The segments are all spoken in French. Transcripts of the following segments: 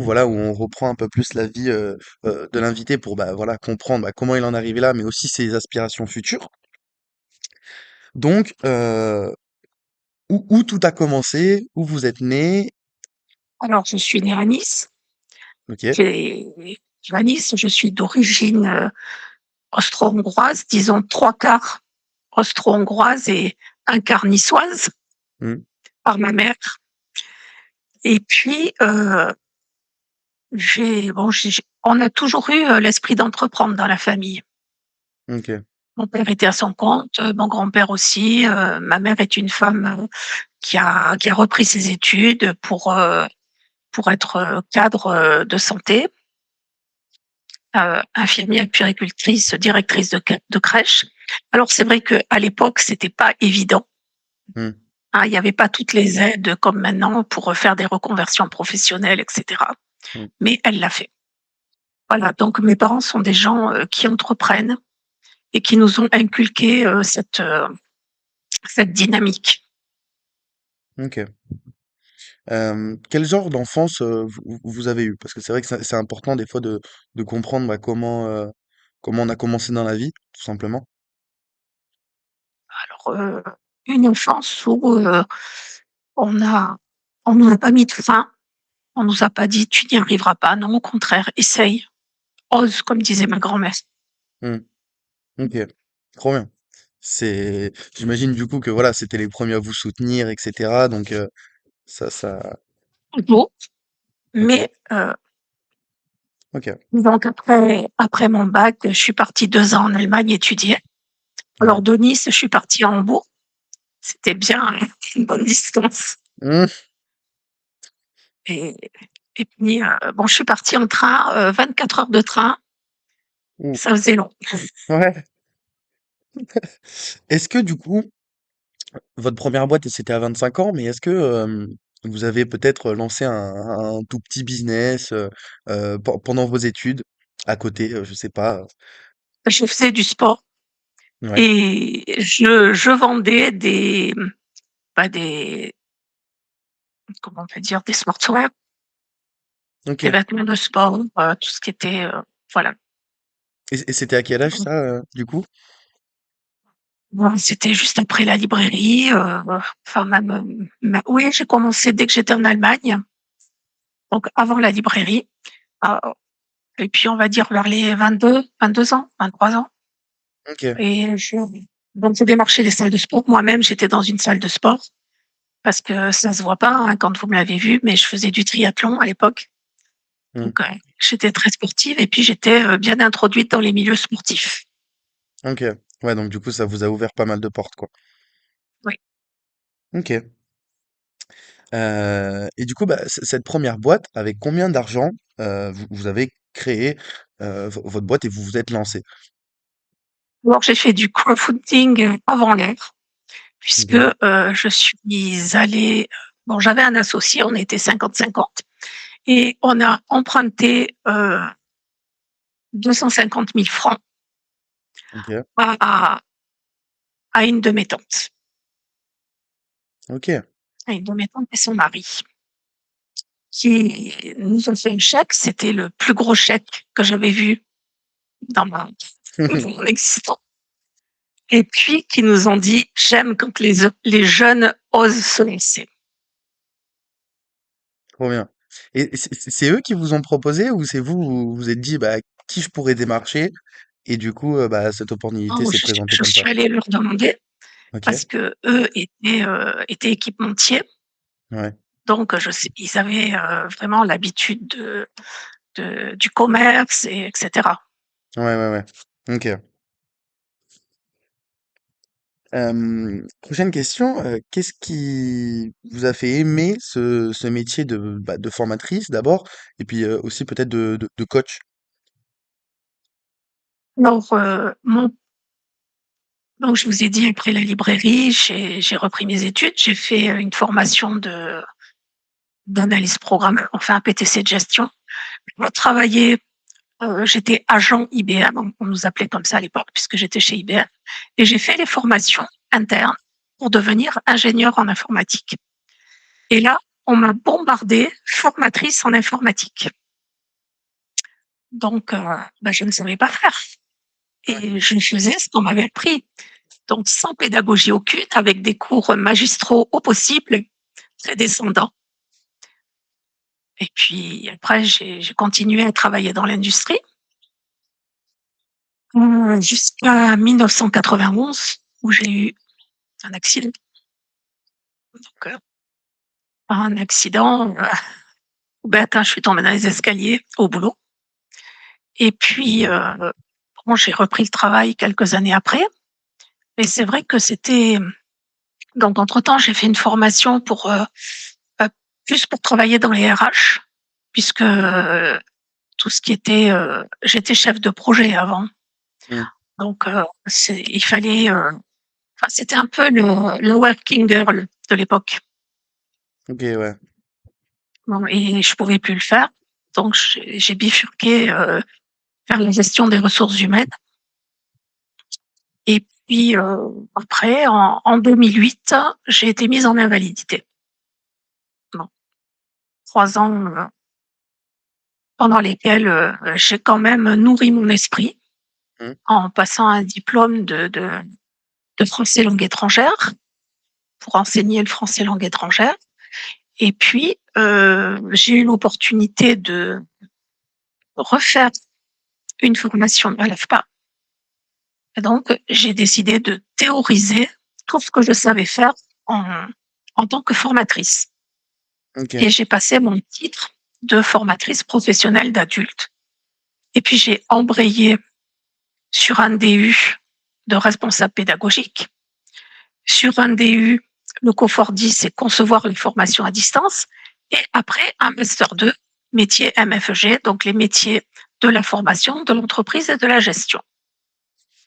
voilà, où on reprend un peu plus la vie de l'invité pour bah, voilà, comprendre bah, comment il en est arrivé là, mais aussi ses aspirations futures. Donc, où tout a commencé, où vous êtes né, Alors, je suis née à Nice. ok. J'ai à Nice, je suis d'origine, austro-hongroise, disons 3/4 austro-hongroise et 1/4 niçoise Hmm, par ma mère. Et puis, j'ai on a toujours eu, l'esprit d'entreprendre dans la famille. ok. Mon père était à son compte, mon grand-père aussi, ma mère est une femme, qui a repris ses études pour être, cadre, de santé, infirmière puéricultrice, directrice de crèche. Alors c'est vrai qu'à l'époque, c'était pas évident, Hmm, hein, il y avait pas toutes les aides comme maintenant pour, faire des reconversions professionnelles et cetera, hmm, mais elle l'a fait. Voilà, donc mes parents sont des gens, qui entreprennent et qui nous ont inculqué, cette dynamique. ok. Quel genre d'enfance vous avez eu? Parce que c'est vrai que c'est important des fois de comprendre bah, comment on a commencé dans la vie, tout simplement. Alors, une enfance où, on a on nous a pas mis de frein, on nous a pas dit: «Tu n'y arriveras pas». Non, au contraire, essaye, ose, comme disait ma grand-mère. Hmm, ok, trop bien. J'imagine du coup que voilà, c'était les premiers à vous soutenir, etc. Donc ça, Beau, ok, mais ok, donc après mon bac, je suis partie 2 ans en Allemagne étudier. Alors ouais. de Nice, je suis partie à Hambourg. C'était bien une bonne distance Hmm, et et puis, bon, je suis partie en train, 24 heures de train, ouh, ça faisait long. ouais. Est-ce que du coup, votre première boîte, c'était à 25 ans, mais est-ce que vous avez peut-être lancé un tout petit business pendant vos études, à côté, je sais pas. Je faisais du sport Ouais, et je vendais des comment on peut dire? Des sportswear, des ok. vêtements de sport, tout ce qui était, voilà. Et c'était à quel âge ça, du coup? Bon, c'était juste après la librairie, enfin même, oui, j'ai commencé dès que j'étais en Allemagne, donc avant la librairie, heu et puis on va dire vers les 22 ans, 23 ans Ok. et donc j'ai démarché les salles de sport. Moi-même, j'étais dans une salle de sport parce que ça se voit pas, hein, quand vous me l'avez vu, mais je faisais du triathlon à l'époque, Hmm, donc j'étais très sportive et puis j'étais, bien introduite dans les milieux sportifs. ok. Ouais, donc du coup, ça vous a ouvert pas mal de portes, quoi. Oui. Ok. Et du coup, bah, cette première boîte, avec combien d'argent vous avez créé votre boîte et vous vous êtes lancé? Alors j'ai fait du crowdfunding, avant l'heure. Puisque, Ok. je suis allée bon, j'avais un associé, on était 50-50 et on a emprunté, 250 000 francs Ok. à à une de mes tantes, Ok. à une de mes tantes et son mari, qui nous ont fait un chèque. C'était le plus gros chèque que j'avais vu dans ma dans mon existence et puis qui nous ont dit: «J'aime quand les jeunes osent se lancer». Trop bien. Et c'est eux qui vous ont proposé ou c'est vous, vous vous êtes dit, bah, qui je pourrais démarcher? Et du coup, bah, cette opportunité Oh, s'est présentée je comme ça. suis allée leur demander Ok. parce qu'eux étaient équipementiers. Ouais. Donc je sais ils avaient, vraiment l'habitude du commerce et etc. Ouais, ouais, ouais. Ok. Prochaine question. Qu'est-ce qui vous a fait aimer ce métier bah, de formatrice d'abord, et puis aussi peut-être de coach? Alors, donc je vous ai dit après la librairie, j'ai repris mes études, j'ai fait, une formation d'analyse programme, enfin un PTC de gestion. Pour travailler, j'étais agent IBM, on nous appelait comme ça à l'époque puisque j'étais chez IBM et j'ai fait les formations internes pour devenir ingénieure en informatique et là on m'a bombardée, formatrice en informatique. Donc, bah, je ne savais pas faire Ouais. et je faisais ce qu'on m'avait appris. Donc sans pédagogie aucune, avec des cours magistraux au possible, très descendants. Et puis après, j'ai continué à travailler dans l'industrie jusqu'à 1991 où j'ai eu un accident. Donc, un accident tout bête, hein, je suis tombée dans les escaliers au boulot. Et puis, bon, j'ai repris le travail quelques années après. Mais c'est vrai que c'était donc entre-temps, j'ai fait une formation pour, plus pour travailler dans les RH puisque, tout ce qui était, j'étais chef de projet avant. Mmh. Donc, il fallait, enfin, c'était un peu le working girl de l'époque. OK, ouais. Bon, et je pouvais plus le faire. Donc, j'ai bifurqué vers la gestion des ressources humaines. Et puis, après, en 2008, j'ai été mise en invalidité. Bon, 3 ans pendant lesquels j'ai quand même nourri mon esprit Mmh. en passant un diplôme de français langue étrangère pour enseigner le français langue étrangère. Et puis, j'ai eu l'opportunité de refaire une formation à l'AFPA. Et donc, j'ai décidé de théoriser tout ce que je savais faire en, en tant que formatrice. OK. Et j'ai passé mon titre de formatrice professionnelle d'adulte. Et puis, j'ai embrayé sur un DU de responsable pédagogique. Sur un DU, le COFOR-10, c'est concevoir les formations à distance. Et après, un Master 2, métier MFG, donc les métiers de la formation, de l'entreprise et de la gestion.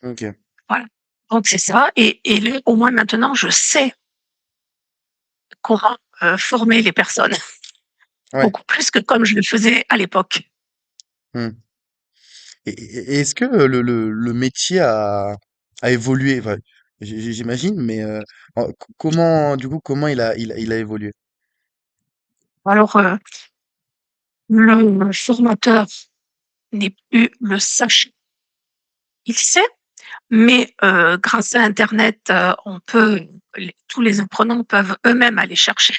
OK. Voilà. Donc c'est ça. Et là, au moins maintenant, je sais comment former les personnes, Ouais. beaucoup plus que comme je le faisais à l'époque. Mmh. Et est-ce que, le métier a évolué? Enfin, j'imagine, mais, comment du coup, comment il a évolué? Alors, le formateur n'est plus le sage, il sait, mais grâce à Internet, on peut, tous les apprenants peuvent eux-mêmes aller chercher.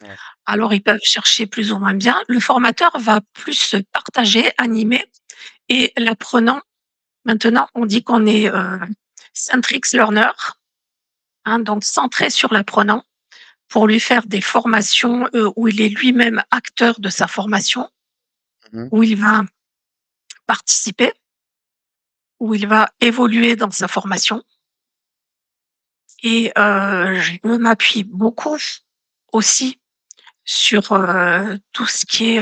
Ouais. Alors, ils peuvent chercher plus ou moins bien. Le formateur va plus se partager, animer, et l'apprenant, maintenant, on dit qu'on est centric learner, hein, donc centré sur l'apprenant pour lui faire des formations où il est lui-même acteur de sa formation, Mmh. où il va participer, où il va évoluer dans sa formation. Et je m'appuie beaucoup aussi sur tout ce qui est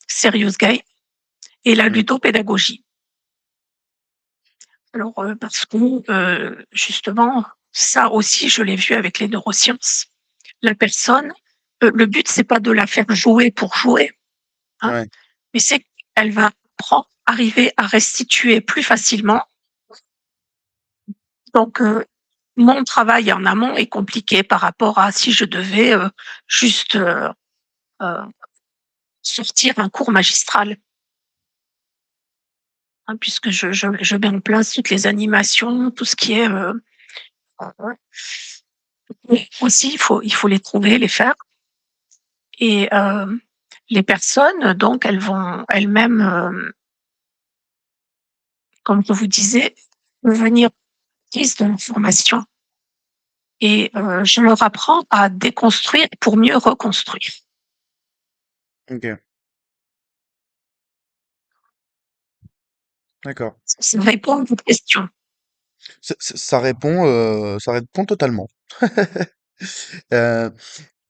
serious game et la Mmh. ludopédagogie. Alors, parce que justement, ça aussi, je l'ai vu avec les neurosciences. La personne, le but, c'est pas de la faire jouer pour jouer, hein, Ouais. mais c'est qu'elle va arriver à restituer plus facilement. Donc, mon travail en amont est compliqué par rapport à si je devais juste heu, sortir un cours magistral, hein, puisque je mets en place toutes les animations, tout ce qui est mais aussi il faut les trouver, les faire. Et les personnes donc elles vont elles-mêmes, comme je vous disais, devenir actrices de l'information. Et je leur apprends à déconstruire pour mieux reconstruire. OK. D'accord. Ça répond à votre question. Ça répond totalement. Heu,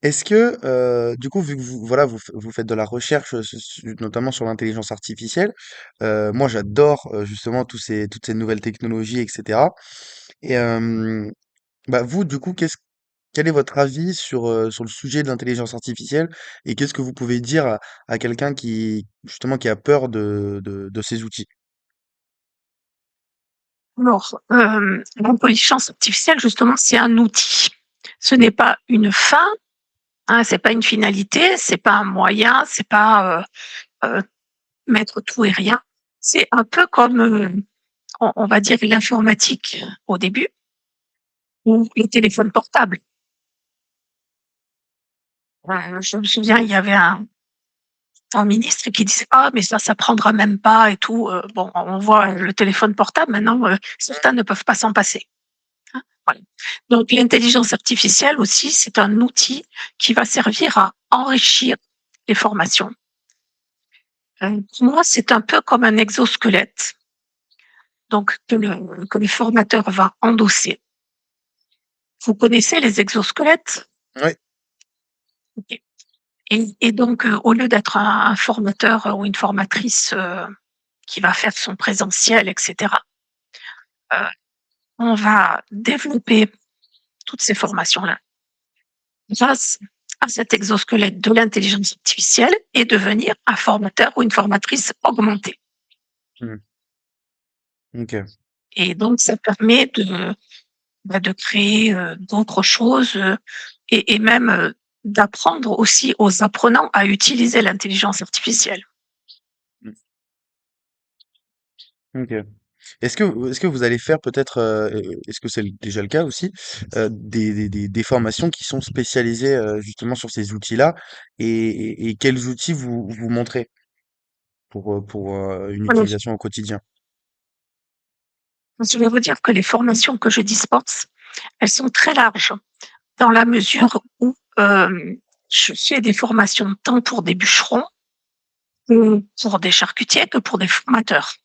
est-ce que, du coup, vu que vous voilà, vous faites de la recherche, notamment sur l'intelligence artificielle, moi j'adore, justement toutes ces nouvelles technologies et cetera. Et bah, vous, du coup, quel est votre avis sur le sujet de l'intelligence artificielle? Et qu'est-ce que vous pouvez dire à quelqu'un qui, justement, qui a peur de ces outils? Alors, l'intelligence artificielle justement, c'est un outil. Ce n'est pas une fin, hein. C'est pas une finalité, c'est pas un moyen, c'est pas, mettre tout et rien. C'est un peu comme, on va dire l'informatique au début ou les téléphones portables. Je me souviens, il y avait un ministre qui disait: «Ah mais ça prendra même pas et tout», bon, on voit le téléphone portable maintenant, certains ne peuvent pas s'en passer, hein, voilà. Donc l'intelligence artificielle aussi, c'est un outil qui va servir à enrichir les formations. Pour moi, c'est un peu comme un exosquelette, donc que le formateur va endosser. Vous connaissez les exosquelettes? Ouais. OK. Et donc, au lieu d'être un formateur ou une formatrice, qui va faire son présentiel et cetera, heu, on va développer toutes ces formations-là grâce à cet exosquelette de l'intelligence artificielle et devenir un formateur ou une formatrice augmentée. Mmh. OK. Et donc ça permet de créer, d'autres choses, et même, d'apprendre aussi aux apprenants à utiliser l'intelligence artificielle. Mmh. OK. Est-ce que vous allez faire peut-être, est-ce que c'est déjà le cas aussi, des formations qui sont spécialisées, justement sur ces outils-là? Et quels outils vous montrez pour une Voilà, utilisation au quotidien? je vais vous dire que les formations que je dispense, elles sont très larges dans la mesure où, je fais des formations tant pour des bûcherons que pour des charcutiers, que pour des formateurs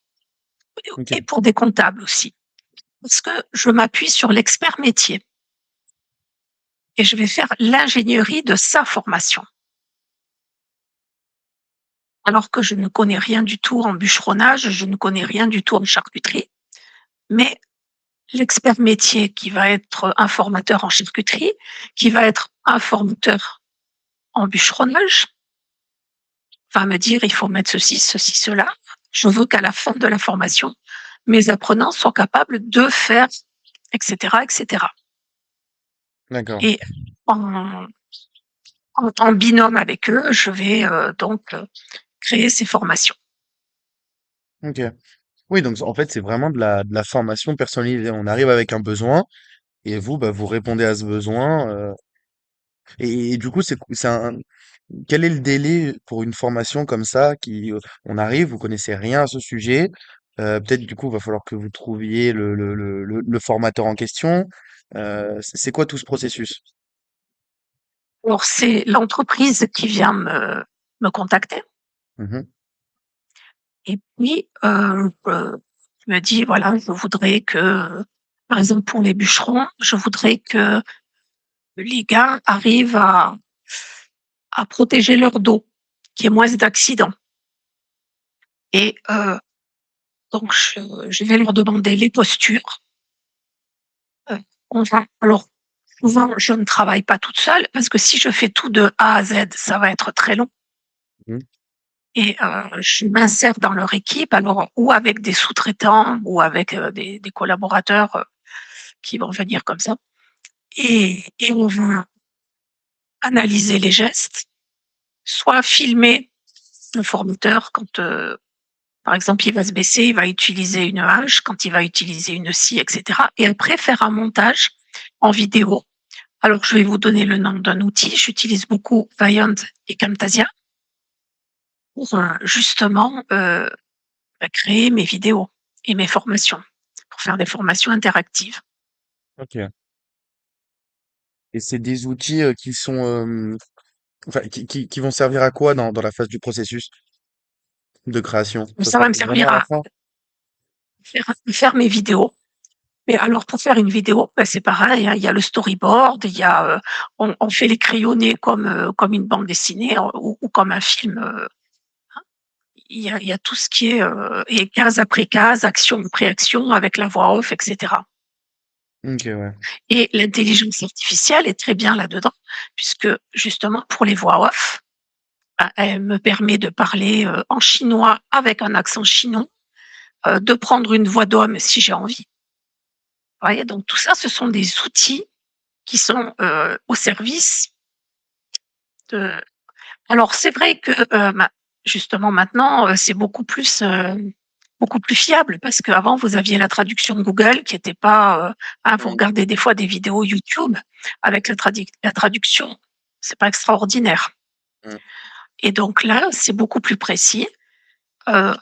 OK. et pour des comptables aussi. Parce que je m'appuie sur l'expert métier et je vais faire l'ingénierie de sa formation. Alors que je ne connais rien du tout en bûcheronnage, je ne connais rien du tout en charcuterie, mais l'expert métier qui va être un formateur en charcuterie, qui va être un formateur en bûcheronnage, va me dire: «Il faut mettre ceci, cela». Je veux qu'à la fin de la formation, mes apprenants soient capables de faire et cetera et cetera. D'accord. Et en en binôme avec eux, je vais, donc, créer ces formations. OK. Oui, donc en fait, c'est vraiment de la formation personnalisée. On arrive avec un besoin et vous, bah, vous répondez à ce besoin, et du coup, c'est un quel est le délai pour une formation comme ça qui, on arrive, vous connaissez rien à ce sujet, peut-être du coup, il va falloir que vous trouviez le formateur en question. C'est quoi tout ce processus? Alors c'est l'entreprise qui vient me contacter Mmh. et puis, me dit: «Voilà, je voudrais que», par exemple pour les bûcherons, je voudrais que les gars arrivent à protéger leur dos, qu'il y ait moins d'accidents. Et donc je vais leur demander les postures. On va alors souvent je ne travaille pas toute seule parce que si je fais tout de A à Z, ça va être très long. Mmh. Et je m'insère dans leur équipe, alors ou avec des sous-traitants ou avec, des collaborateurs, qui vont venir comme ça, et on va analyser les gestes, soit filmer le formateur quand, par exemple, il va se baisser, il va utiliser une hache, quand il va utiliser une scie et cetera, et après faire un montage en vidéo. Alors je vais vous donner le nom d'un outil, j'utilise beaucoup Vaillant et Camtasia pour, justement, créer mes vidéos et mes formations, pour faire des formations interactives. OK. Et c'est des outils, qui sont, enfin, qui vont servir à quoi dans la phase du processus de création? Ça Ça sera va me vraiment servir à la à fin? faire mes vidéos. Mais alors pour faire une vidéo, bah, c'est pareil, hein, il y a le storyboard, il y a, on fait les crayonnés comme une bande dessinée, ou comme un film, il y a tout ce qui est, et case après case, action après action avec la voix off et cetera. OK, ouais. Et l'intelligence artificielle est très bien là-dedans puisque justement pour les voix off, bah, elle me permet de parler, en chinois avec un accent chinois, de prendre une voix d'homme si j'ai envie. Vous voyez? Donc tout ça, ce sont des outils qui sont, au service de alors c'est vrai que, justement maintenant, c'est beaucoup plus fiable parce qu'avant vous aviez la traduction Google qui était pas, vous Mmh, regardez des fois des vidéos YouTube avec la traduction, c'est pas extraordinaire mmh. et donc là, c'est beaucoup plus précis. Heu,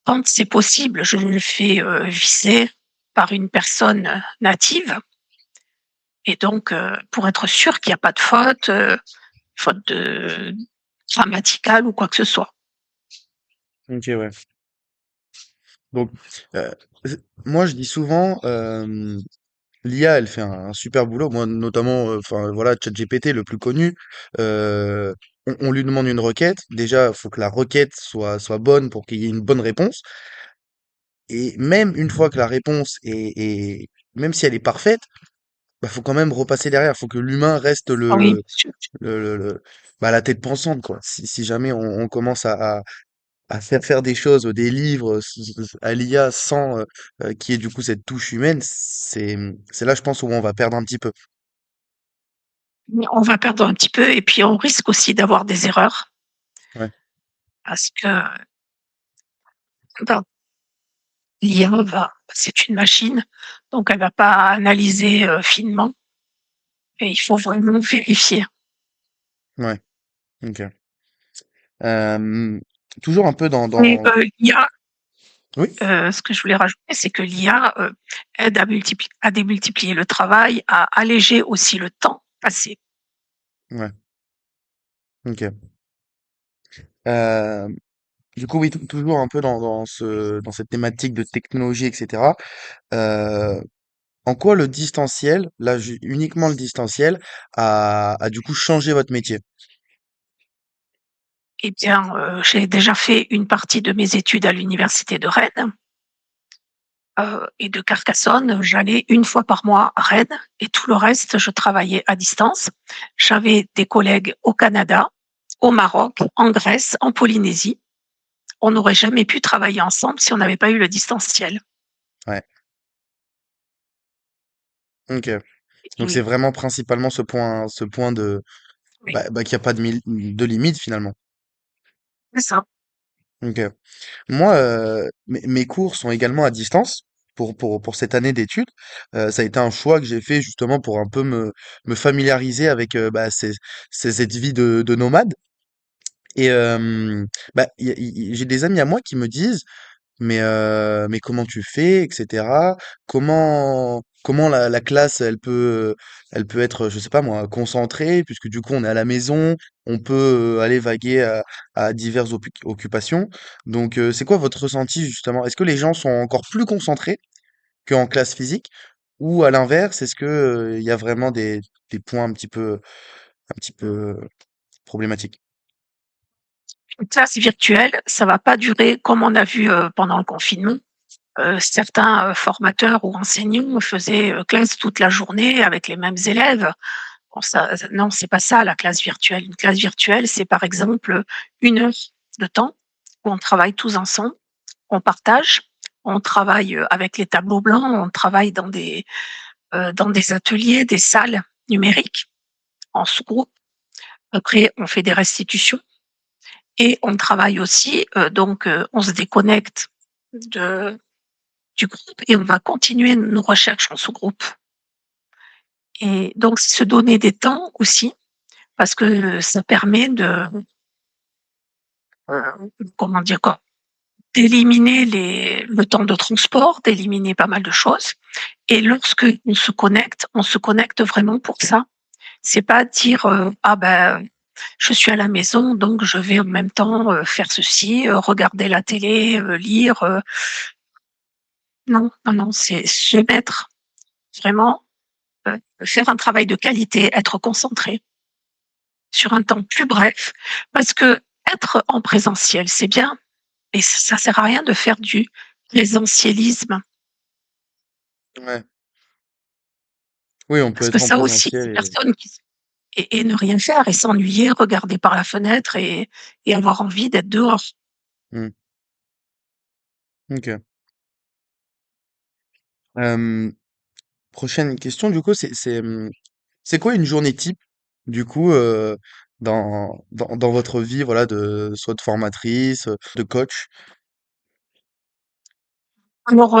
Quand c'est possible, je le fais, visser par une personne, native et donc pour être sûr qu'il y a pas de faute, faute de grammaticale ou quoi que ce soit. OK, ouais. Donc, moi, je dis souvent, l'IA, elle fait un super boulot. Moi, notamment, enfin, voilà, ChatGPT, le plus connu, on lui demande une requête. Déjà, il faut que la requête soit bonne pour qu'il y ait une bonne réponse. Et même une fois que la réponse même si elle est parfaite, bah, faut quand même repasser derrière. Faut que l'humain reste Ah oui, bien sûr. bah, la tête pensante, quoi. Si jamais on commence à faire des choses, des livres à l'IA sans qu'il y ait du coup cette touche humaine, c'est là, je pense, où on va perdre un petit peu. Mais on va perdre un petit peu et puis on risque aussi d'avoir des erreurs Ouais, parce que, ben, l'IA c'est une machine, donc elle va pas analyser, finement et il faut vraiment vérifier. ouais, ok. Euh, toujours un peu Mais, l'IA, Oui, ce que je voulais rajouter, c'est que l'IA, aide à démultiplier le travail, à alléger aussi le temps passé. ouais, ok. Euh, du coup, oui, toujours un peu dans cette thématique de technologie, etc. Euh, En quoi le distanciel, là, uniquement le distanciel, a du coup changé votre métier? Eh bien, j'ai déjà fait une partie de mes études à l'université de Rennes, et de Carcassonne. J'allais une fois par mois à Rennes et tout le reste, je travaillais à distance. J'avais des collègues au Canada, au Maroc, en Grèce, en Polynésie. On n'aurait jamais pu travailler ensemble si on n'avait pas eu le distanciel. Ouais, ok. Donc c'est Et vraiment principalement ce point oui, qu'il n'y a pas de limite finalement. c'est ça. Ok. Moi, mes cours sont également à distance pour cette année d'études. Ça a été un choix que j'ai fait justement pour un peu me familiariser avec cette vie de nomade. Et j'ai des amis à moi qui me disent, mais comment tu fais, etc. Comment la classe, elle peut être, je sais pas moi, concentrée, puisque du coup on est à la maison, on peut aller vaguer à diverses occupations. Donc, c'est quoi votre ressenti justement? Est-ce que les gens sont encore plus concentrés qu'en classe physique? Ou à l'inverse, est-ce que, il y a vraiment des points un petit peu problématiques? Une classe virtuelle, ça va pas durer comme on a vu pendant le confinement. Certains formateurs ou enseignants faisaient classe toute la journée avec les mêmes élèves. Bon, non, c'est pas ça la classe virtuelle. Une classe virtuelle, c'est par exemple 1 heure de temps où on travaille tous ensemble, on partage, on travaille avec les tableaux blancs, on travaille dans des ateliers, des salles numériques en sous-groupe. Après, on fait des restitutions et on travaille aussi, donc on se déconnecte de, du groupe et on va continuer nos recherches en sous-groupe. Et donc, se donner des temps aussi, parce que ça permet de, comment dire quoi, d'éliminer le temps de transport, d'éliminer pas mal de choses. Et lorsque on se connecte vraiment pour ça. C'est pas dire ah ben je suis à la maison donc je vais en même temps faire ceci, regarder la télé, lire. Non, non, non, c'est se mettre vraiment, faire un travail de qualité, être concentré sur un temps plus bref, parce que être en présentiel, c'est bien, mais ça sert à rien de faire du présentiélisme, Ouais. Oui, on peut parce que être en ça aussi, présentiel des personnes qui et ne rien faire et s'ennuyer, regarder par la fenêtre et avoir envie d'être dehors. Mmh. OK. Hem, prochaine question du coup, c'est quoi une journée type du coup, dans votre vie, voilà, soit de formatrice, de coach? Alors,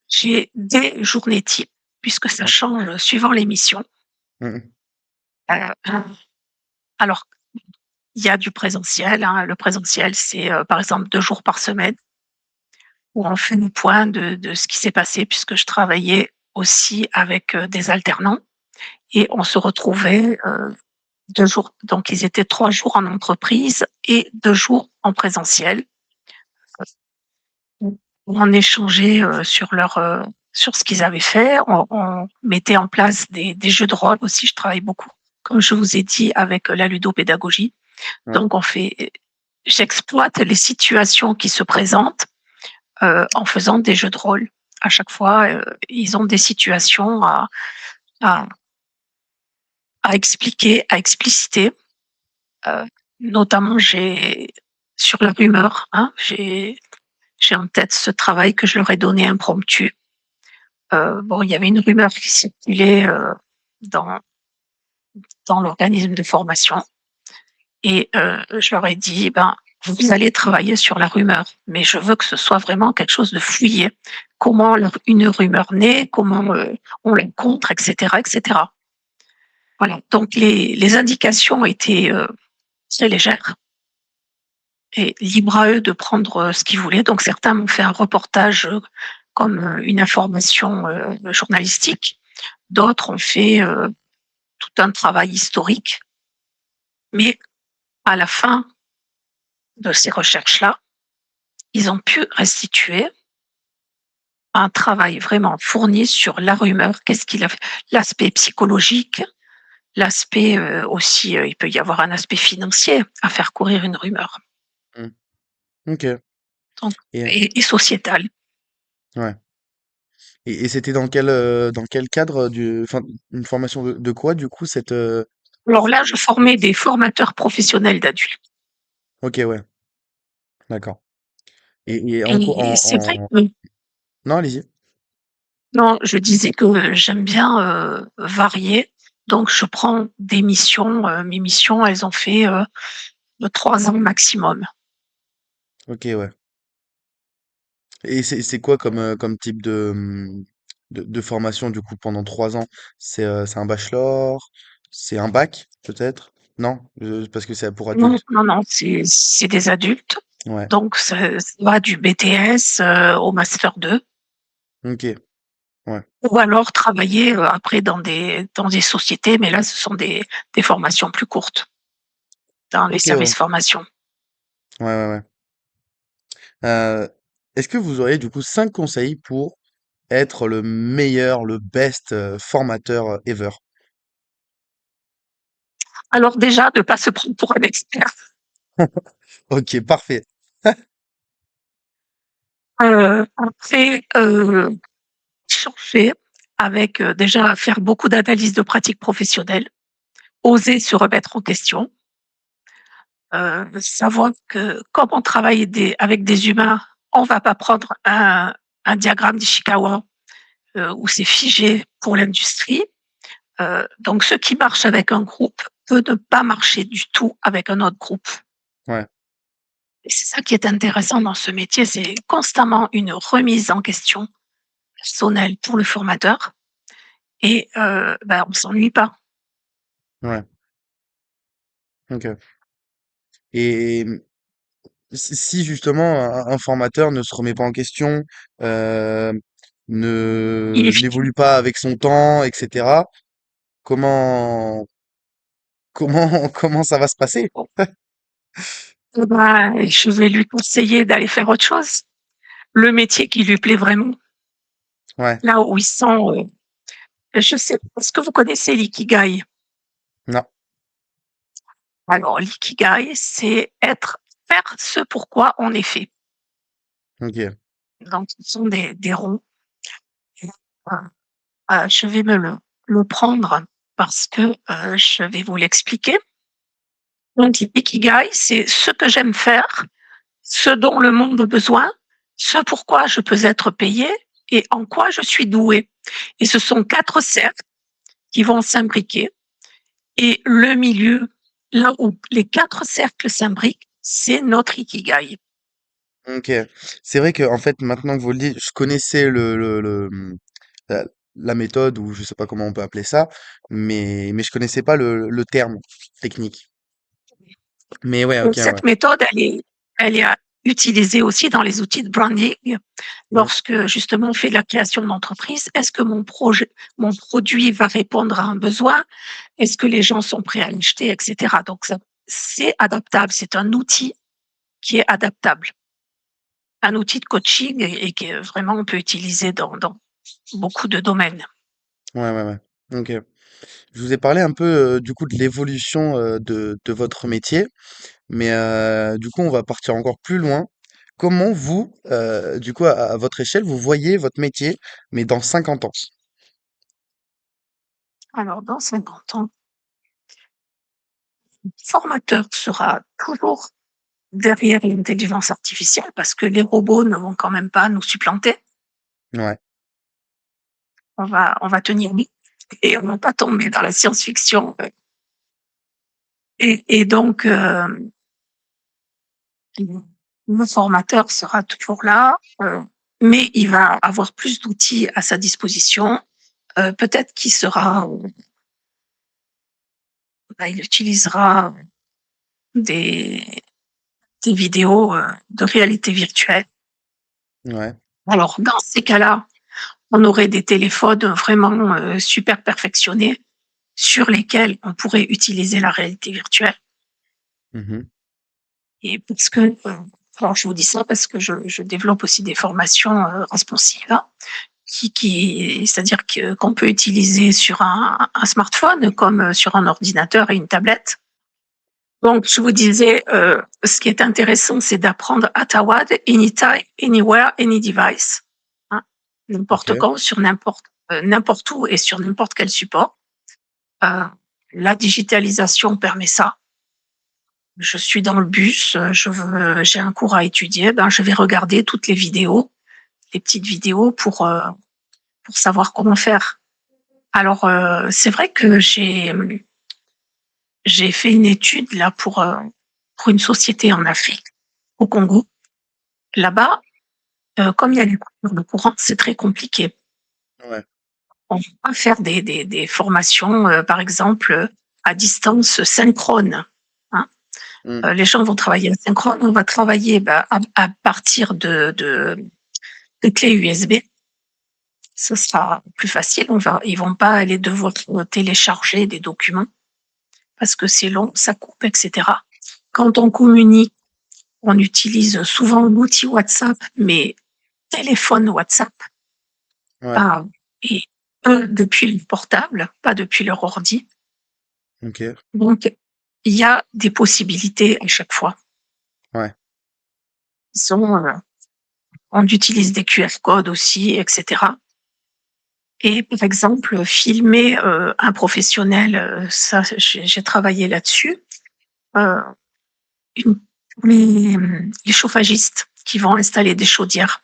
j'ai des journées types puisque ça Ouais. change suivant les missions. Mmh. Heu, alors, il y a du présentiel, hein. Le présentiel, c'est, par exemple 2 jours par semaine où on fait le point de ce qui s'est passé puisque je travaillais aussi avec, des alternants et on se retrouvait, 2 jours, donc ils étaient 3 jours en entreprise et 2 jours en présentiel. Où on échangeait, sur ce qu'ils avaient fait. On mettait en place des jeux de rôle aussi. Je travaille beaucoup, comme je vous ai dit, avec, la ludopédagogie. Ouais. Donc on fait j'exploite les situations qui se présentent, en faisant des jeux de rôle. À chaque fois, ils ont des situations à à expliquer, à expliciter. Heu, Notamment sur la rumeur, hein, j'ai en tête ce travail que je leur ai donné impromptu. Bon, il y avait une rumeur qui circulait, dans dans l'organisme de formation et je leur ai dit: «Ben, vous allez travailler sur la rumeur, mais je veux que ce soit vraiment quelque chose de fouillé. Comment une rumeur naît, comment, on la contre et cetera et cetera». Voilà, donc les indications étaient, très légères et libre à eux de prendre, ce qu'ils voulaient. Donc certains m'ont fait un reportage, comme, une information, journalistique. D'autres ont fait, tout un travail historique, mais à la fin de ces recherches-là, ils ont pu restituer un travail vraiment fourni sur la rumeur, qu'est-ce qu'il a fait, l'aspect psychologique, l'aspect, aussi, il peut y avoir un aspect financier à faire courir une rumeur, Mmh. OK. donc Et et sociétal. ouais. Et c'était dans quel cadre, enfin, une formation de quoi du coup Alors là, je formais des formateurs professionnels d'adultes OK, ouais, d'accord. Et en quoi et c'est vrai en que non, allez-y. non, je disais que j'aime bien, varier, donc je prends des missions, mes missions, elles ont fait, 3 ans maximum. OK, ouais. Et c'est quoi comme type de formation du coup pendant 3 ans? C'est un bachelor? C'est un bac peut-être? Non? Parce que c'est pour Non, adultes. non, non, c'est des adultes, Ouais. donc ça va du BTS, au master 2 OK. Ouais. ou alors travailler, après dans des sociétés, mais là, ce sont des formations plus courtes, dans les OK, ouais. services formation. Ouais, ouais, ouais. Heu, est-ce que vous auriez du coup 5 conseils pour être le meilleur, le best, formateur, ever? Alors déjà, de pas se prendre pour un expert, OK, parfait. après, changer avec, déjà faire beaucoup d'analyses de pratiques professionnelles, oser se remettre en question, savoir que comme on travaille avec des humains, on va pas prendre un diagramme d'Ishikawa, où c'est figé pour l'industrie. Donc ce qui marche avec un groupe peut ne pas marcher du tout avec un autre groupe Ouais. et c'est ça qui est intéressant dans ce métier, c'est constamment une remise en question personnelle pour le formateur et bah, on s'ennuie pas. Ouais. OK. Et si justement un formateur ne se remet pas en question, heu, Il est n'évolue pas avec son temps et cetera, comment comment ça va se passer? bah, je vais lui conseiller d'aller faire autre chose. Le métier qui lui plaît vraiment, Ouais. là où il sent, je sais est-ce que vous connaissez l'ikigai? Non. Alors l'ikigai, c'est faire ce pourquoi on est fait. OK. Donc ce sont des ronds, je vais me le prendre parce que, je vais vous l'expliquer. Donc l'ikigai, c'est ce que j'aime faire, ce dont le monde a besoin, ce pourquoi je peux être payé et en quoi je suis doué. Et ce sont 4 cercles qui vont s'imbriquer et le milieu. là où les 4 cercles s'imbriquent, c'est notre ikigai. OK. C'est vrai que en fait, maintenant que vous le dites, je connaissais la la méthode ou je sais pas comment on peut appeler ça, mais je connaissais pas le terme technique. Mais ouais, OK, ouais. Cette méthode, elle est utilisée aussi dans les outils de branding Mmh. lorsque justement on fait de la création d'entreprise. Est-ce que mon produit va répondre à un besoin? Est-ce que les gens sont prêts à l'acheter, etc. Donc ça, c'est adaptable. C'est un outil qui est adaptable, un outil de coaching et que vraiment on peut utiliser dans beaucoup de domaines. Ouais, ouais, ouais. OK. Je vous ai parlé un peu, du coup de l'évolution, de votre métier, mais du coup, on va partir encore plus loin. Comment vous, du coup, à votre échelle, vous voyez votre métier, mais dans 50 ans? Alors dans 50 ans, le formateur sera toujours derrière l'intelligence artificielle parce que les robots ne vont quand même pas nous supplanter. Ouais. On va tenir bon et on va pas tomber dans la science-fiction. Et donc, le formateur sera toujours là, mais il va avoir plus d'outils à sa disposition. Peut-être qu'il sera, bah, il utilisera des, des vidéos de réalité virtuelle. Ouais. Alors, dans ces cas-là, on aurait des téléphones vraiment super perfectionnés sur lesquels on pourrait utiliser la réalité virtuelle. Mmh. Et parce que, alors je vous dis ça parce que je développe aussi des formations responsives, hein, c'est-à-dire qu'on peut utiliser sur un smartphone comme sur un ordinateur et une tablette. Donc, je vous disais, ce qui est intéressant, c'est d'apprendre Atawad, anytime, anywhere, any device. Hein, n'importe OK. quand, sur n'importe où et sur n'importe quel support. Euh, la digitalisation permet ça. Je suis dans le bus, j'ai un cours à étudier, ben je vais regarder toutes les vidéos, les petites vidéos pour savoir comment faire. Alors, c'est vrai que j'ai fait une étude là pour une société en Afrique, au Congo. Là-bas, comme il y a des coupures de courant, c'est très compliqué. Ouais. On ne peut pas faire des formations, par exemple, à distance synchrone. Hein. Mmh. Les gens vont travailler asynchrone, on va travailler bah, à partir de clés USB. Ce sera plus facile. Ils vont pas aller devoir télécharger des documents parce que c'est long, ça coupe, etc. Quand on communique, on utilise souvent l'outil WhatsApp, mais téléphone WhatsApp, Ouais. pas, et eux depuis le portable, pas depuis leur ordi. OK. Donc, il y a des possibilités à chaque fois. Ouais. On utilise des QR codes aussi, etc. Et par exemple, filmer un professionnel, ça, j'ai travaillé là-dessus. Euh, les chauffagistes qui vont installer des chaudières.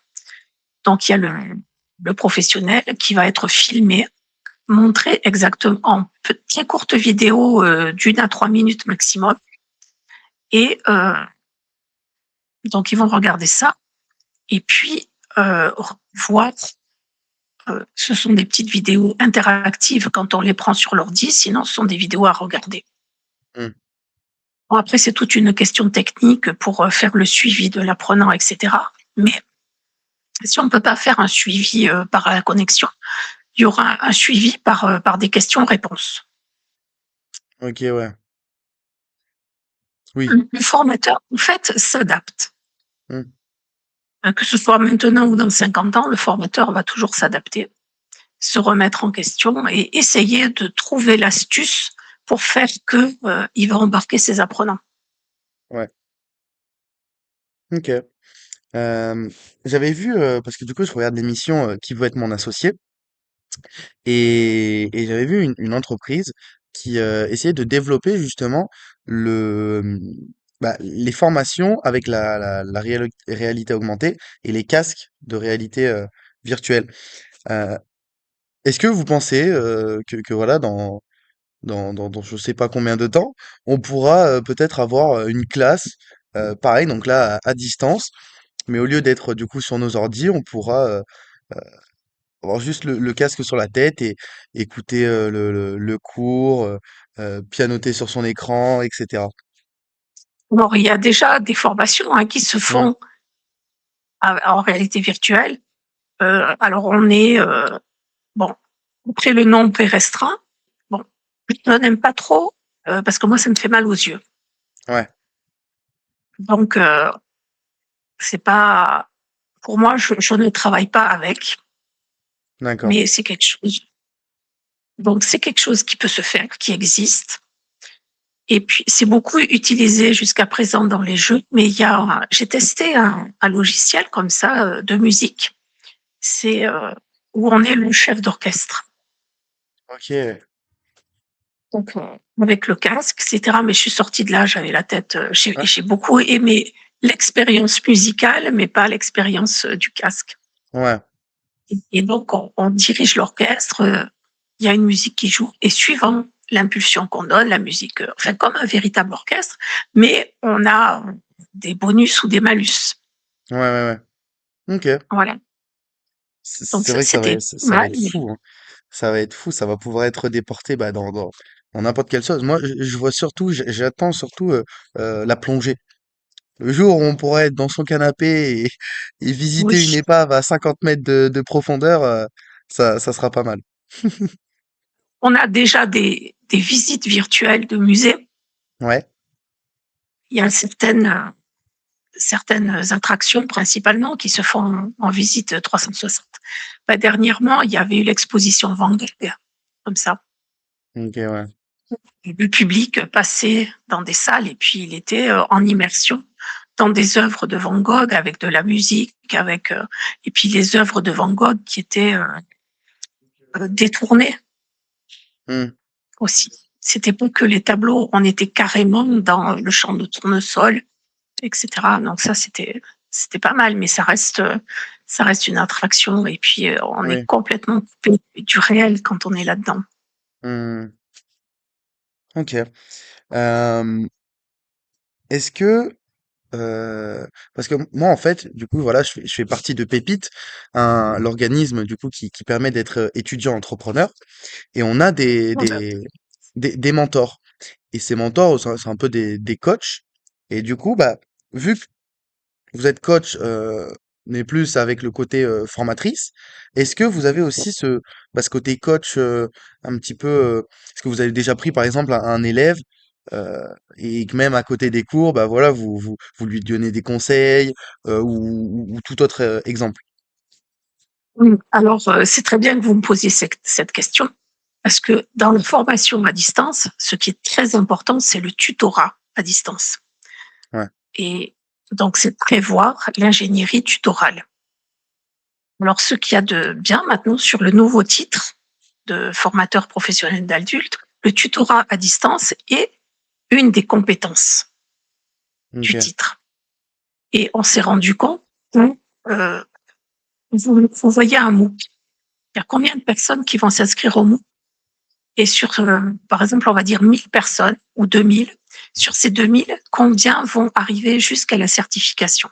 Donc il y a le professionnel qui va être filmé, montré exactement en très courte vidéo d'1 à 3 minutes maximum. Et donc ils vont regarder ça et puis voir. Ce sont des petites vidéos interactives quand on les prend sur l'ordi, sinon ce sont des vidéos à regarder. Mmh. Bon, après, c'est toute une question technique pour faire le suivi de l'apprenant, etc. Mais si on ne peut pas faire un suivi par la connexion, il y aura un suivi par des questions-réponses. OK, ouais. Oui. Le formateur, en fait, s'adapte. Mmh. Que ce soit maintenant ou dans 50 ans, le formateur va toujours s'adapter, se remettre en question et essayer de trouver l'astuce pour faire qu'il va embarquer ses apprenants. Ouais. OK. Hem, J'avais vu, parce que du coup, je regarde l'émission, Qui veut être mon associé? Et j'avais vu une entreprise qui, essayait de développer justement les formations avec la réalité augmentée et les casques de réalité, virtuelle. Heu, Est-ce que vous pensez, que voilà, dans je sais pas combien de temps, on pourra peut-être avoir une classe, pareil, donc là à distance, mais au lieu d'être du coup sur nos ordi, on pourra avoir juste le casque sur la tête et écouter le cours, pianoter sur son écran, etc. Alors, il y a déjà des formations hein, qui se Mm. font en réalité virtuelle. Alors, on est, bon, après le nombre est restreint. Bon, je n'aime pas trop parce que moi, ça me fait mal aux yeux. Ouais, Donc, c'est pas, pour moi, je ne travaille pas avec, d'accord. mais c'est quelque chose. Donc, c'est quelque chose qui peut se faire, qui existe. Et puis, c'est beaucoup utilisé jusqu'à présent dans les jeux, mais j'ai testé un logiciel comme ça de musique. C'est où on est le chef d'orchestre. Ok. Donc, avec le casque, etc. Mais je suis sortie de là, j'avais la tête. Ouais, J'ai beaucoup aimé l'expérience musicale, mais pas l'expérience du casque. ouais, Et donc, on dirige l'orchestre. Il y a une musique qui joue, et suivant l'impulsion qu'on donne, la musique, enfin, comme un véritable orchestre, mais on a des bonus ou des malus. ouais, ouais, ouais. Ok. Voilà. Donc, C'est ça, vrai que c'était ça va mal, être mais fou, hein. Ça va être fou, ça va pouvoir être déporté bah, dans n'importe quelle chose. Moi, je vois surtout, j'attends surtout la plongée. Le jour où on pourrait être dans son canapé et oui. visiter une épave à 50 mètres de profondeur, ça sera pas mal. On a déjà des visites virtuelles de musées. Ouais. Il y a certaines attractions principalement qui se font en visite 360. Bah, dernièrement, il y avait eu l'exposition Van Gogh, comme ça. Ok, ouais. Le public passait dans des salles et puis il était en immersion dans des œuvres de Van Gogh avec de la musique, et puis les œuvres de Van Gogh qui étaient détournées Hmm. aussi. C'était pas que les tableaux, on était carrément dans le champ de tournesol, etc. Donc ça, c'était pas mal, mais ça reste une attraction. Et puis, on est Oui. complètement coupé du réel quand on est là-dedans. Hmm. Ok. Euh, est-ce que parce que moi en fait, du coup voilà, je fais partie de Pépite, l'organisme du coup qui permet d'être étudiant entrepreneur, et on a des mentors. Et ces mentors, c'est un peu des coachs. Et du coup, bah, vu que vous êtes coach, mais plus avec le côté formatrice, est-ce que vous avez aussi ce côté coach un petit peu, est-ce que vous avez déjà pris par exemple un élève et que même à côté des cours, bah voilà, vous lui donnez des conseils ou tout autre exemple? Alors, c'est très bien que vous me posiez cette question, parce que dans la formation à distance, ce qui est très important, c'est le tutorat à distance. Ouais, Et donc, c'est prévoir l'ingénierie tutorale. Alors, ce qu'il y a de bien maintenant sur le nouveau titre de formateur professionnel d'adulte, le tutorat à distance est une des compétences du ok, titre. Et on s'est rendu compte que euh, vous voyez un MOOC. Il y a combien de personnes qui vont s'inscrire au MOOC? Et sur, par exemple, on va dire 1000 personnes ou 2000. Sur ces 2000, combien vont arriver jusqu'à la certification?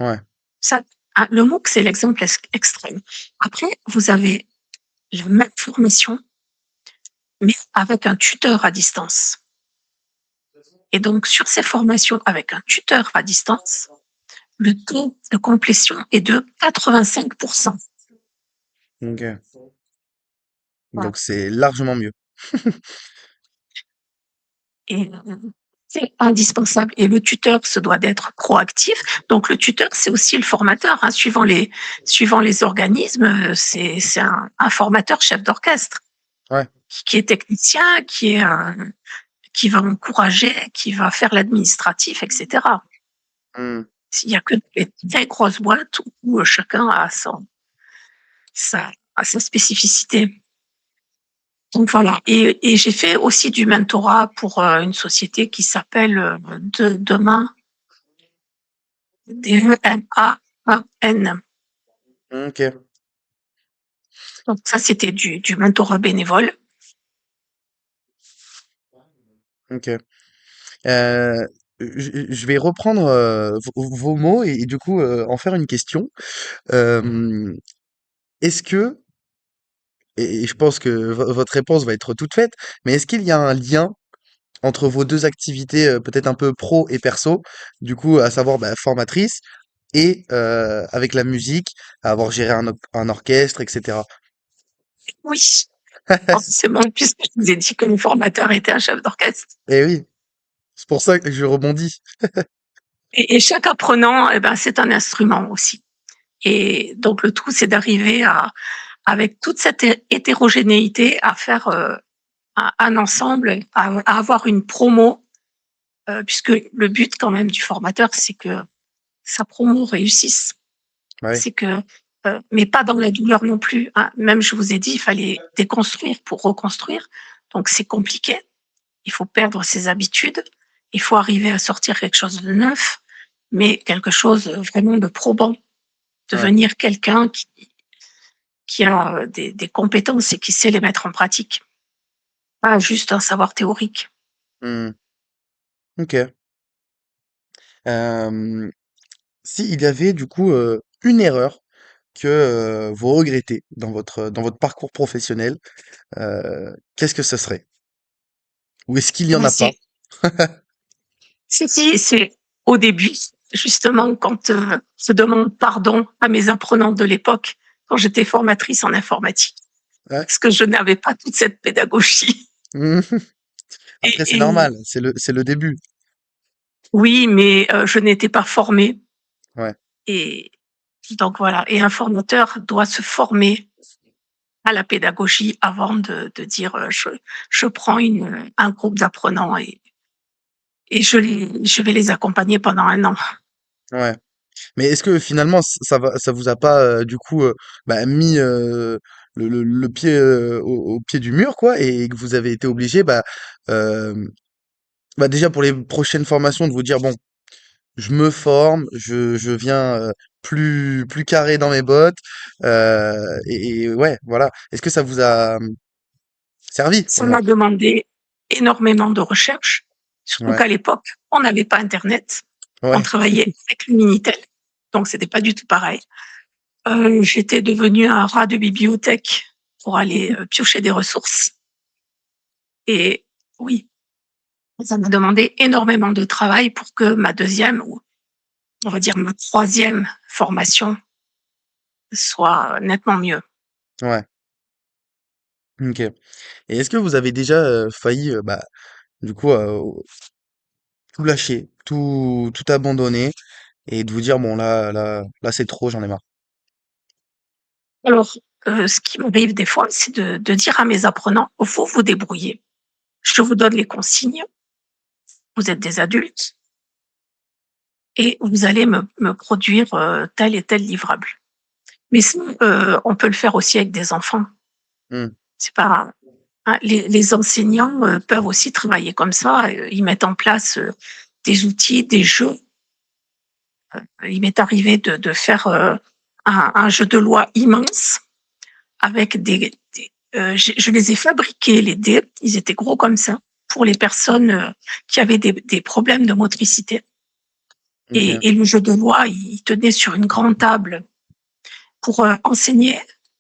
ouais, Ça, le MOOC, c'est l'exemple extrême. Après, vous avez la même formation, mais avec un tuteur à distance. Et donc, sur ces formations avec un tuteur à distance, le taux de complétion est de 85%. ok. Voilà. Donc c'est largement mieux. Et c'est indispensable. Et le tuteur se doit d'être proactif. Donc le tuteur, c'est aussi le formateur. Hein. Suivant les organismes, c'est un formateur chef d'orchestre Ouais. qui est technicien, qui va encourager, qui va faire l'administratif, etc. Hmm. Il n'y a que des très grosses boîtes où chacun a sa spécificité. Donc voilà. Et j'ai fait aussi du mentorat pour une société qui s'appelle Demain, DEMAN. Ok. Donc ça, c'était du mentorat bénévole. OK. Je vais reprendre, vos mots et du coup, en faire une question. Hem, est-ce que et je pense que votre réponse va être toute faite, mais est-ce qu'il y a un lien entre vos 2 activités, peut-être un peu pro et perso? Du coup, à savoir, bah, formatrice et avec la musique, avoir géré un orchestre et cetera? Oui, forcément, puisque je vous ai dit que mon formateur était un chef d'orchestre. Eh oui, c'est pour ça que je rebondis. Et chaque apprenant, eh ben, c'est un instrument aussi. Et donc le tout, c'est d'arriver à, avec toute cette hétérogénéité, à faire un ensemble, à avoir une promo, puisque le but quand même du formateur, c'est que sa promo réussisse. Bah, oui. C'est que, mais pas dans la douleur non plus, hein. Même je vous ai dit, il fallait déconstruire pour reconstruire. Donc c'est compliqué. Il faut perdre ses habitudes. Il faut arriver à sortir quelque chose de neuf, mais quelque chose vraiment de probant. Ouais. Devenir quelqu'un qui a des compétences et qui sait les mettre en pratique. Pas juste un savoir théorique. Mmh. OK. Hem, s'il y avait du coup, une erreur que, vous regrettez dans votre parcours professionnel, qu'est-ce que ce serait? Ou est-ce qu'il y en Ben a pas? c'est, si, c'est au début, justement, quand je demande pardon à mes apprenants de l'époque, quand j'étais formatrice en informatique, Ouais? parce que je n'avais pas toute cette pédagogie. Mmh. Après c'est Et normal, c'est le début. oui, mais je n'étais pas formée. Ouais, Et donc voilà. Et un formateur doit se former à la pédagogie avant de dire je prends un groupe d'apprenants et je vais les accompagner pendant un an. ouais. Mais est-ce que finalement ça vous a pas, du coup, bah, mis, le pied, au pied du mur quoi et que vous avez été obligé bah, hem, bah, déjà pour les prochaines formations de vous dire: «Bon, je me forme, je viens, plus carré dans mes bottes», et ouais, voilà. Est-ce que ça vous a, servi au Ça moins? m'a demandé énormément de recherche, surtout Ouais, qu'à l'époque, on n'avait pas Internet. On ouais, travaillait avec le Minitel, donc c'était pas du tout pareil. J'étais devenue un rat de bibliothèque pour aller piocher des ressources. Et oui, ça m'a demandé énormément de travail pour que ma deuxième, ou on va dire ma troisième formation soit nettement mieux. ouais, OK. Et est-ce que vous avez déjà, failli, bah, du coup, tout lâcher, tout abandonner et de vous dire: «Bon là c'est trop, j'en ai marre»? Alors, ce qui m'arrive des fois, c'est de dire à mes apprenants: «Vous vous débrouillez. Je vous donne les consignes, vous êtes des adultes et vous allez me produire, tel et tel livrable». Mais ça, on peut le faire aussi avec des enfants. Mmh, C'est pas, hein, les enseignants, peuvent aussi travailler comme ça, ils mettent en place, des outils, des jeux. Il m'est arrivé de faire, un jeu de loi immense avec je les ai fabriqués les dés, ils étaient gros comme ça, pour les personnes, qui avaient des problèmes de motricité. OK, Et le jeu de loi, il tenait sur une grande table pour, enseigner,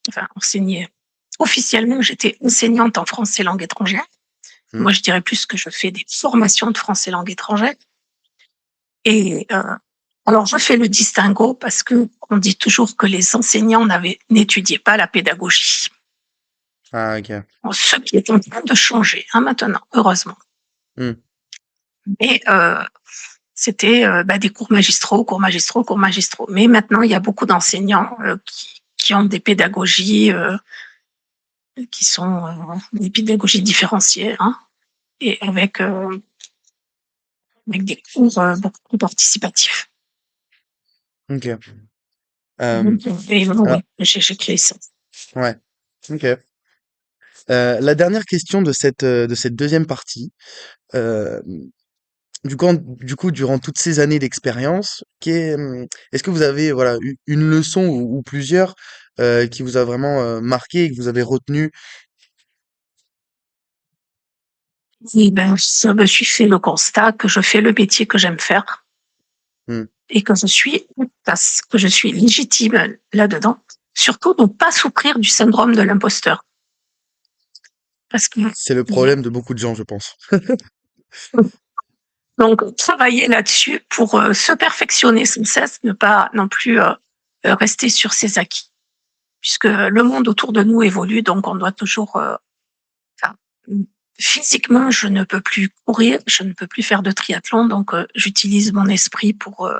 enfin enseigner. Officiellement, j'étais enseignante en français langue étrangère. mmh, Moi, je dirais plus que je fais des formations de français langue étrangère. Et alors je fais le distinguo parce qu'on dit toujours que les enseignants n'étudiaient pas la pédagogie. ah OK, Bon, ce qui est en train de changer, hein, maintenant, heureusement. mmh, Mais c'était, bah, des cours magistraux, cours magistraux, cours magistraux. Mais maintenant, il y a beaucoup d'enseignants, qui ont des pédagogies, qui sont, des pédagogies différenciées, hein, et avec des cours, beaucoup plus participatifs. OK. Hem, Donc et alors oui, j'ai créé ça. ouais, OK. La dernière question de cette deuxième partie, hem, du coup, durant toutes ces années d'expérience, est-ce que vous avez, voilà, eu une leçon ou plusieurs, qui vous a vraiment, marqué et que vous avez retenu? Et ben, je me suis fait le constat que je fais le métier que j'aime faire Mmh. et que je suis parce que je suis légitime là-dedans. Surtout ne pas souffrir du syndrome de l'imposteur. Parce que C'est le il- problème de beaucoup de gens, je pense. donc travailler là-dessus pour se perfectionner sans cesse, ne pas non plus rester sur ses acquis, puisque le monde autour de nous évolue, donc on doit toujours. Enfin, physiquement, je ne peux plus courir, je ne peux plus faire de triathlon, donc j'utilise mon esprit pour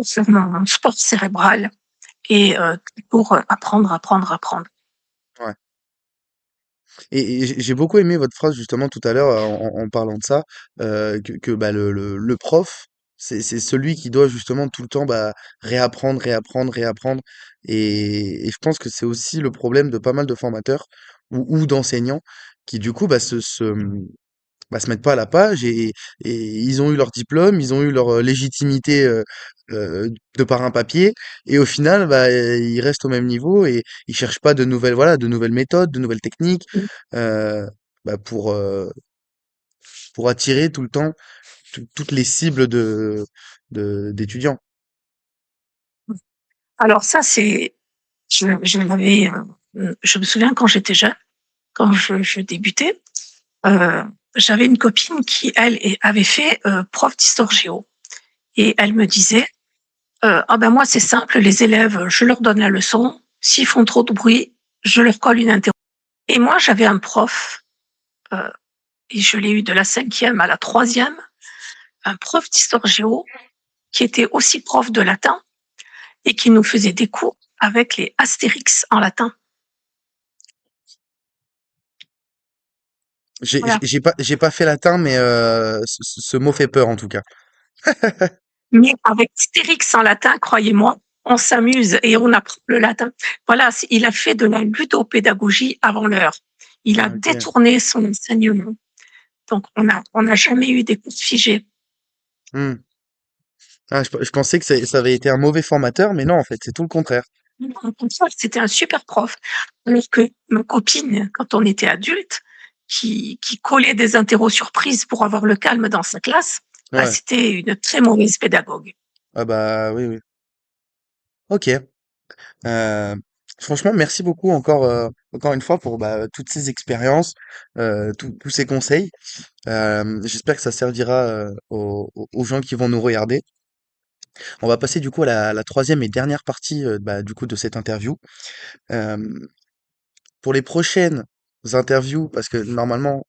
faire mon sport cérébral et pour apprendre, apprendre, apprendre. Ouais. Et j'ai beaucoup aimé votre phrase justement tout à l'heure en parlant de ça, que bah, le prof, c'est celui qui doit justement tout le temps bah, réapprendre, réapprendre, réapprendre. Et je pense que c'est aussi le problème de pas mal de formateurs ou d'enseignants qui du coup bah, se mettent pas à la page et ils ont eu leur diplôme, ils ont eu leur légitimité de par un papier et au final bah, ils restent au même niveau et ils cherchent pas de nouvelles voilà de nouvelles méthodes, de nouvelles techniques euh, bah, pour attirer tout le temps toutes les cibles d'étudiants. Alors ça, c'est, je l'avais, je me souviens quand j'étais jeune, quand je débutais, euh, j'avais une copine qui, elle, avait fait prof d'histoire géo. Et elle me disait, ah ben moi, c'est simple, les élèves, je leur donne la leçon. S'ils font trop de bruit, je leur colle une interro. Et moi, j'avais un prof, euh, et je l'ai eu de la cinquième à la troisième, un prof d'histoire géo qui était aussi prof de latin et qui nous faisait des cours avec les astérix en latin. Voilà. J'ai pas fait latin mais ce mot fait peur en tout cas. Mais avec astérix en latin, croyez-moi, on s'amuse et on apprend le latin. Voilà, il a fait de la ludopédagogie avant l'heure. Il a Ah, ok. détourné son enseignement. Donc, on n'a jamais eu des cours figés. Hmm. Ah, je pensais que ça avait été un mauvais formateur mais non en fait c'est tout le contraire. C'était un super prof. Alors que ma copine, quand on était adulte, qui collait des interros surprises pour avoir le calme dans sa classe, bah, Ouais. c'était une très mauvaise pédagogue. Ah bah oui oui. Ok. Euh, Franchement, merci beaucoup encore une fois pour bah, toutes ces expériences, tous ces conseils. J'espère que ça servira aux gens qui vont nous regarder. On va passer du coup à la troisième et dernière partie bah, du coup de cette interview. Euh, pour les prochaines interviews, parce que normalement,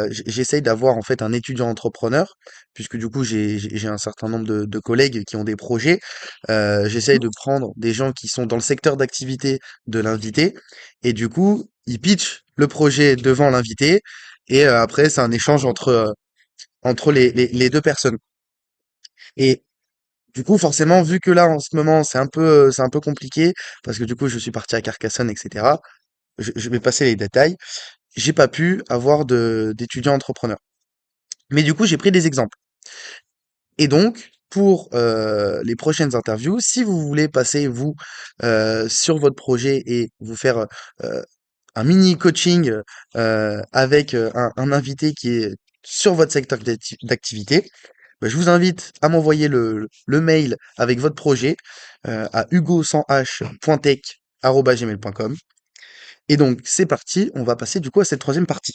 j'essaye d'avoir en fait un étudiant entrepreneur, puisque du coup j'ai un certain nombre de collègues qui ont des projets. J'essaye de prendre des gens qui sont dans le secteur d'activité de l'invité, et du coup ils pitchent le projet devant l'invité, et après c'est un échange entre les deux personnes. Et du coup, forcément, vu que là, en ce moment, c'est un peu compliqué, parce que du coup, je suis parti à Carcassonne, etc. Je vais passer les détails. J'ai pas pu avoir d'étudiants entrepreneurs. Mais du coup, j'ai pris des exemples. Et donc, pour les prochaines interviews, si vous voulez passer, vous, sur votre projet et vous faire un mini coaching avec un invité qui est sur votre secteur d'activité, bah, je vous invite à m'envoyer le mail avec votre projet à hugo sans h.tech@gmail.com. Et donc, c'est parti, on va passer du coup à cette troisième partie.